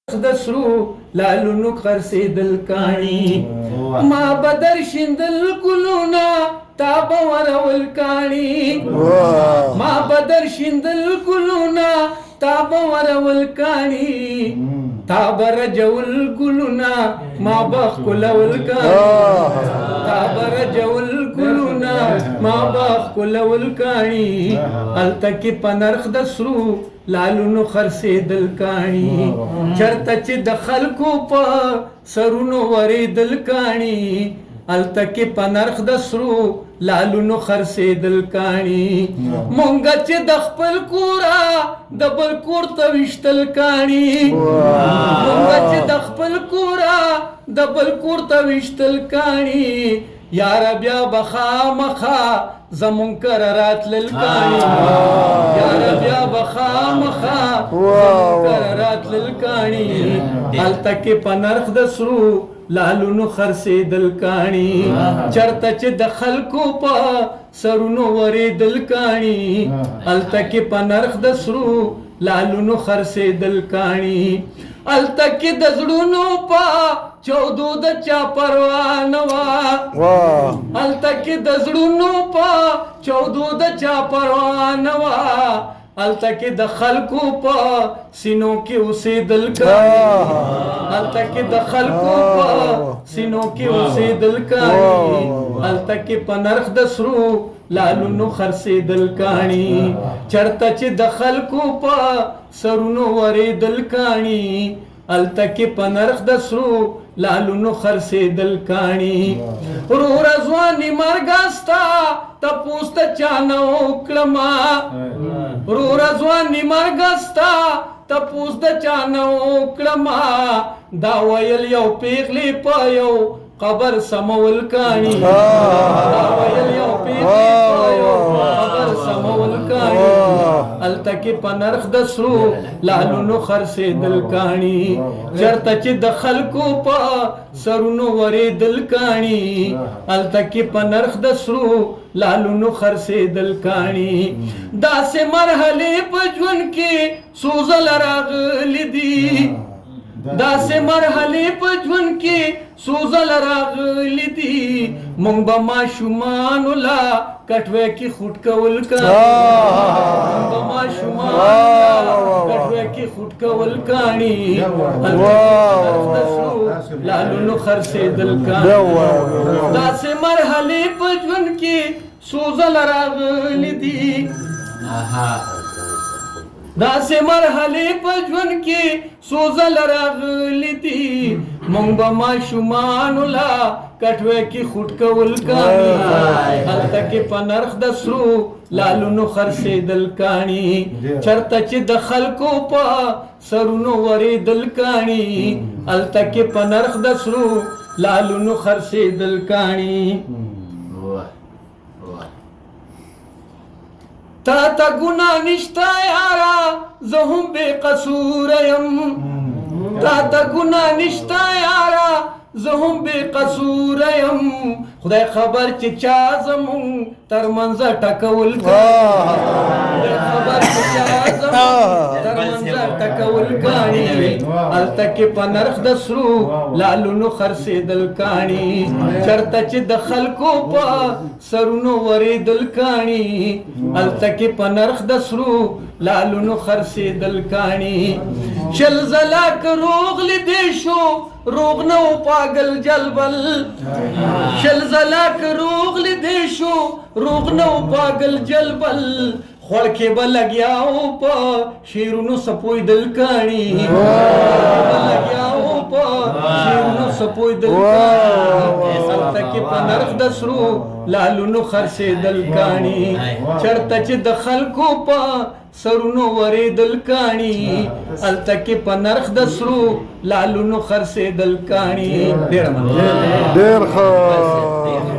دسرو لالونو خرسیدل کانی ما بدر شندل گلونا تاب ورول کانی ما بدر شندل گلونا تاب ورول کانی تاب رجول گلونا ما بخلول کانی تاب رجول گلونا ما بخلول کانی التکی پنرخ دسرو لالونو خرسیدل کانی چرته چې د خلکو په سرونو وریدل کانی التکی په نرخ د سرو لالونو خرسیدل کانی مونږ چې د خپل کورا د بل کور ته وشتل کانی مونږ چې د خپل کورا د بل کور ته وشتل کانی یار بیا بخا مخا زمون کررات للکانی یار بیا بخا مخا زمون کررات للکانی التکی پنرخ دسرو لالونو خرسیدل کانی چرته چې د خلکو په سرونو وریدل کانی التکی پنرخ دسرو لالونو خرسیدل کانی التکی د زړونو په چودو د چا پروا نه وا التکی د زړونو په چودو د چا پروا نه وا التکی د خلکو په سینو کې اوسېدل کانی التکی د خلکو په سینو کې اوسېدل کانی التکی په نرخ د سرو لالونو خرسیدل کانی چرته چې د خلکو په سرونو وریدل کانی التکی په نرخ د سرو لالونو خرسیدل کانی رو رضوانی مرګستا تپوس ته چانه وکړما رو رضوانی مرګستا تپوس د چانه وکړما دا ویل یو پیغلی په یو قبر سمول کانی دا ویل یو پیغلی په یو قبر سمول کانی التکی په نرخ د سرو لالونو خرسیدل کانی چرته چې د خلکو په سرونو وریدل کانی التکی په نرخ د سرو لالونو خرسیدل کانی داسې مرحلې په ژوند کې سوزل راغلی دي داسې مرحلې په ژوند کې سوزل راغلی دي مونږ به ماشومانو لا کټوې کې خوټ کول کانی مونږ به ماشومانو لا کټوې کې خوټ کول کانی لالونو خرسیدل کانی داسې مرحلې په ژوند کې سوزل راغلی دي داسې مرحلې په ژوند کې سوزل راغلی دي مونږ به ماشومانو لا کټوې کې خوټ کول کانی التکی په نرخ د سرو لالونو خرسیدل کانی چرته چې د خلکو په سرونو وریدل کانی التکی په نرخ د سرو لالونو خرسیدل کانی تا تا گناه نشتا یارا زه هم بے قصور یم تا تا گناه نشتا یارا زه هم بے قصور یم خدای خبر چې چا زمون تر منځه ټکول خدای خبر چې چا زمون تر منځه ټکول کانی التکی په نرخ د سرو لالونو خرسیدل کانی چرته چې د خلکو په سرونو وریدل کانی التکی په نرخ د سرو لالونو خرسیدل کانی شل زلاک روغ لیدې شو روغ نو پاگل جلبل شل زلاک روغ لیدې شو روغ نو پاگل جلبل خوړ کې به لګیاو په شیرونو سپویدل کانی لګیاو په شیرونو سپویدل کانی التکی په نرخ د سرو لالونو خرسیدل کانی چرته چې د خلکو په سرونو وریدل کانی التکی په نرخ د سرو لالونو خرسیدل کانی ډیر ښه